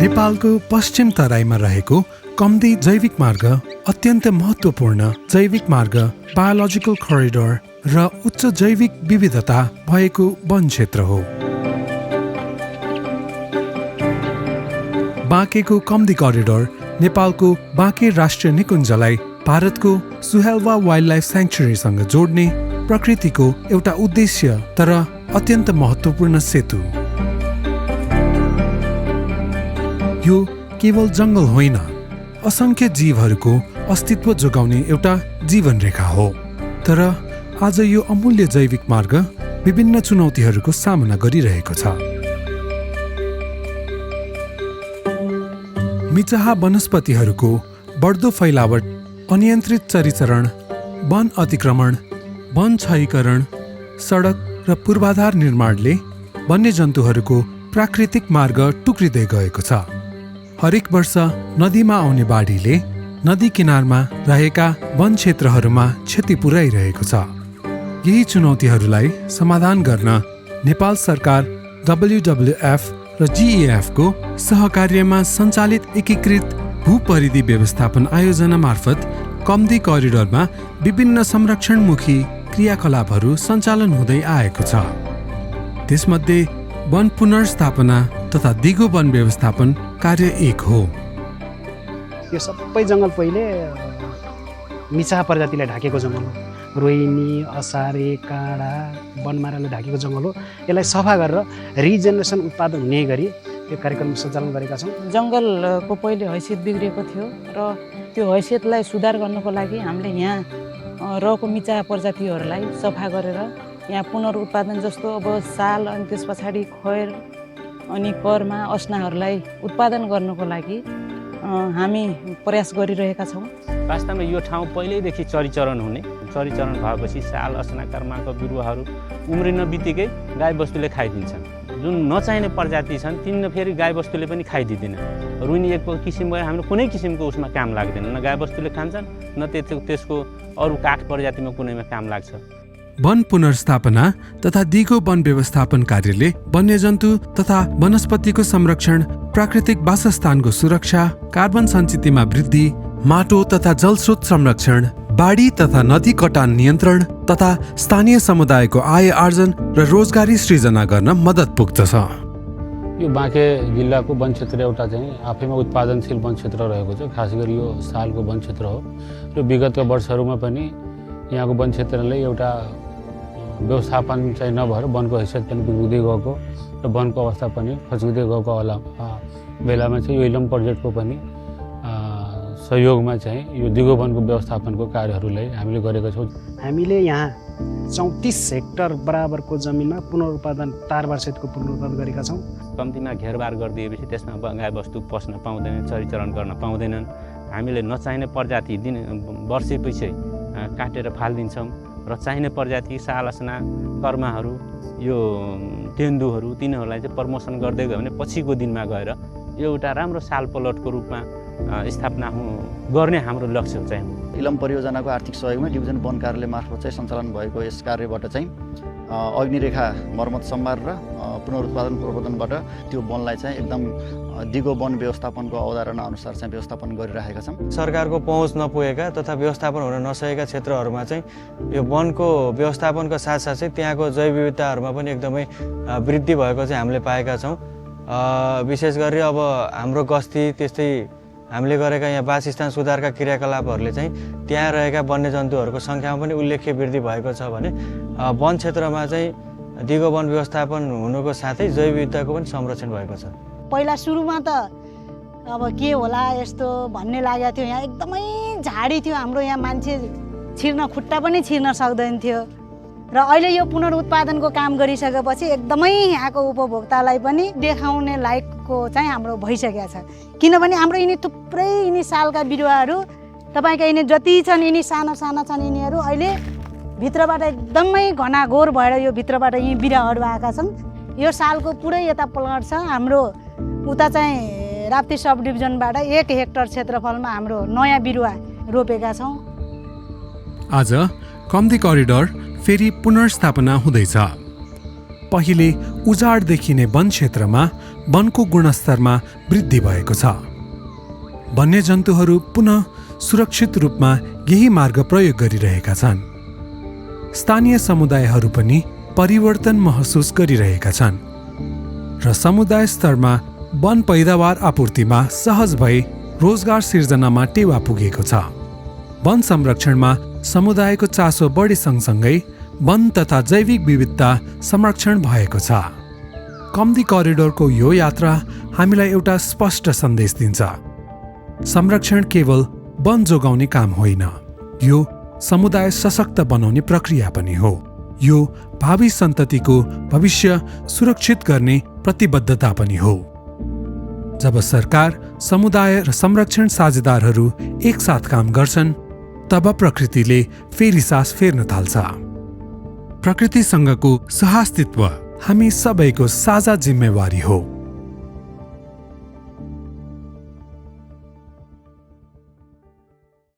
नेपालको पश्चिम तराईमा रहेको कम्दी जैविक मार्ग अत्यन्त महत्त्वपूर्ण जैविक मार्ग, बायोलोजिकल करिडोर र उच्च जैविक विविधता भएको वन क्षेत्र हो। बाँकेको कम्दी करिडोर नेपालको बाँके राष्ट्रिय निकुञ्जलाई भारतको सुहेलवा वाइल्डलाइफ स्याङ्क्चुरीसँग जोड्ने प्रकृतिको एउटा उद्देश्य तर अत्यन्त महत्त्वपूर्ण सेतु। यो केवल जङ्गल होइन, असंख्य जीवहरूको अस्तित्व जोगाउने एउटा जीवन रेखा हो। तर आज यो अमूल्य जैविक मार्ग विभिन्न चुनौतीहरूको सामना गरिरहेको छ। मिचाहा वनस्पतिहरूको बढ्दो फैलावट, अनियन्त्रित चरीचरण, वन अतिक्रमण, वन क्षयीकरण, सडक र पूर्वाधार निर्माणले वन्यजन्तुहरूको प्राकृतिक मार्ग टुक्रिँदै गएको छ। हरेक वर्ष नदीमा आउने बाढीले नदी किनारमा रहेका वन क्षेत्रहरूमा क्षति पुर्याइरहेको छ। यही चुनौतीहरूलाई समाधान गर्न नेपाल सरकार WWF र GEF को सहकार्यमा सञ्चालित एकीकृत भूपरिधि व्यवस्थापन आयोजना मार्फत कम्दी करिडोरमा विभिन्न संरक्षणमुखी क्रियाकलापहरू सञ्चालन हुँदै आएको छ। त्यसमध्ये वन पुनर्स्थापना तथा दिगो वन व्यवस्थापन कार्य एक हो। यो सबै जङ्गल पहिले मिचाहा प्रजातिलाई ढाकेको जङ्गल हो। रोहिणी, असारे, काँडा, वनमाराले ढाकेको जङ्गल हो। यसलाई सफा गरेर रिजेनेरेसन उत्पादन हुने गरी यो कार्यक्रम सञ्चालन गरेका छौँ। जङ्गलको पहिले हैसियत बिग्रिएको थियो र त्यो हैसियतलाई सुधार गर्नको लागि हामीले यहाँ रहेको मिचाहा प्रजातिहरूलाई सफा गरेर यहाँ पुनरुत्पादन जस्तो अब साल अनि त्यस पछाडि खैर अनि कर्मा, अस्नाहरूलाई उत्पादन गर्नको लागि हामी प्रयास गरिरहेका छौँ। वास्तवमा यो ठाउँ पहिल्यैदेखि चरीचरण हुने, चरीचरण भएपछि साल, अस्ना, कर्माको बिरुवाहरू उम्रिन बित्तिकै गाईबस्तुले खाइदिन्छन्। जुन नचाहिने प्रजाति छन् तिनीहरू फेरि गाईबस्तुले पनि खाइदिँदैन। रुनी एक किसिम भयो, हाम्रो कुनै किसिमको उसमा काम लाग्दैन, न गाईबस्तुले खान्छन् न त्यसको अरू काठ प्रजातिमा कुनैमा काम लाग्छ। वन पुनर्स्थापना तथा दिगो वन व्यवस्थापन कार्यले वन्यजन्तु तथा वनस्पतिको संरक्षण, प्राकृतिक वासस्थानको सुरक्षा, कार्बन सञ्चितिमा वृद्धि, माटो तथा जलस्रोत संरक्षण, बाढी तथा नदी कटान नियन्त्रण तथा स्थानीय समुदायको आय आर्जन र रोजगारी सृजना गर्न मद्दत पुग्दछ। यो बाँके जिल्लाको वन क्षेत्र एउटा चाहिँ आफैमा उत्पादनशील वन क्षेत्र रहेको छ। खास गरी यो सालको वन क्षेत्र हो र विगतका वर्षहरूमा पनि यहाँको वन क्षेत्रले एउटा व्यवस्थापन चाहिँ नभएर वनको हैसियत पनि बिग्रिँदै गएको र वनको अवस्था पनि खच्किँदै गएको बेलामा चाहिँ यो इलम प्रोजेक्टको पनि सहयोगमा चाहिँ यो दिगो वनको व्यवस्थापनको कार्यहरूलाई हामीले गरेका छौँ। हामीले यहाँ 34 हेक्टर बराबरको जमिनमा पुनरुत्पादन तारबारसहितको पुनरुत्पादन गरेका छौँ। कम्तीमा घेरबार गरिदिएपछि त्यसमा गाईबस्तु पस्न पाउँदैनन्, चरीचरण गर्न पाउँदैनन्। हामीले नचाहिने प्रजाति वर्षेपछि काटेर फालिदिन्छौँ र चाहिने प्रजाति साल, अस्ना, कर्माहरू, यो तेन्दुहरू तिनीहरूलाई चाहिँ प्रमोसन गर्दै गयो भने पछिको दिनमा गएर एउटा राम्रो साल प्लटको रूपमा स्थापना गर्ने हाम्रो लक्ष्य चाहिँ। इलम परियोजनाको आर्थिक सहयोगमा डिभिजन वन कार्यालय मार्फत चाहिँ सञ्चालन भएको यस कार्यबाट चाहिँ अग्निरेखा मर्मत सम्भार र पुनरुत्पादन प्रवर्धनबाट त्यो वनलाई चाहिँ एकदम दिगो वन व्यवस्थापनको अवधारणा अनुसार चाहिँ व्यवस्थापन गरिरहेका छौँ। सरकारको पहुँच नपुगेका तथा व्यवस्थापन हुन नसकेका क्षेत्रहरूमा चाहिँ यो वनको व्यवस्थापनको साथसाथै त्यहाँको जैव विविधताहरूमा पनि एकदमै वृद्धि भएको चाहिँ हामीले पाएका छौँ। विशेष गरी अब हाम्रो गस्ती त्यस्तै हामीले गरेका यहाँ वासस्थान सुधारका क्रियाकलापहरूले चाहिँ त्यहाँ रहेका वन्यजन्तुहरूको सङ्ख्यामा पनि उल्लेख्य वृद्धि भएको छ भने वन क्षेत्रमा चाहिँ दिगो वन व्यवस्थापन हुनुको साथै जैव विविधताको पनि संरक्षण भएको छ। पहिला सुरुमा त अब के होला यस्तो भन्ने लागेको थियो। यहाँ एकदमै झाडी थियो, हाम्रो यहाँ मान्छे छिर्न खुट्टा पनि छिर्न सक्दैन थियो र अहिले यो पुनरुत्पादनको काम गरिसकेपछि एकदमै यहाँको उपभोक्तालाई पनि देखाउने लायकको चाहिँ हाम्रो भइसकेको छ। किनभने हाम्रो यिनी थुप्रै यिनी सालका बिरुवाहरू तपाईँका यिनी जति छन् यिनी साना साना छन्, यिनीहरू अहिले भित्रबाट एकदमै घनाघोर भएर यो भित्रबाट यी बिरुवाहरू आएका छन्। यो सालको पुरै यता प्लट छ हाम्रो उता चाहिँ राप्ती सब डिभिजनबाट 1 हेक्टर क्षेत्रफलमा हाम्रो नयाँ बिरुवा रोपेका छौँ। आज कम्दी करिडोर फेरि पुनर्स्थापना हुँदैछ। पहिले उजाड देखिने वन क्षेत्रमा वनको गुणस्तरमा वृद्धि भएको छ। वन्यजन्तुहरू पुनः सुरक्षित रूपमा यही मार्ग प्रयोग गरिरहेका छन्। स्थानीय समुदायहरू पनि परिवर्तन महसुस गरिरहेका छन् र समुदाय स्तरमा वन पैदावार आपूर्तिमा सहज भई रोजगार सिर्जनामा टेवा पुगेको छ। वन संरक्षणमा समुदायको चासो बढी सँगसँगै वन तथा जैविक विविधता संरक्षण भएको छ। कम्ती करिडोरको यो यात्रा हामीलाई एउटा स्पष्ट सन्देश दिन्छ। संरक्षण केवल वन जोगाउने काम होइन, यो समुदाय सशक्त बनाउने प्रक्रिया पनि हो। यो भावी सन्ततिको भविष्य सुरक्षित गर्ने प्रतिबद्धता पनि हो। जब सरकार, समुदाय र संरक्षण साझेदारहरू एकसाथ काम गर्छन्, तब प्रकृतिले फेरि सास फेर्न थाल्छ। प्रकृतिसँगको सहअस्तित्व हामी सबैको साझा जिम्मेवारी हो।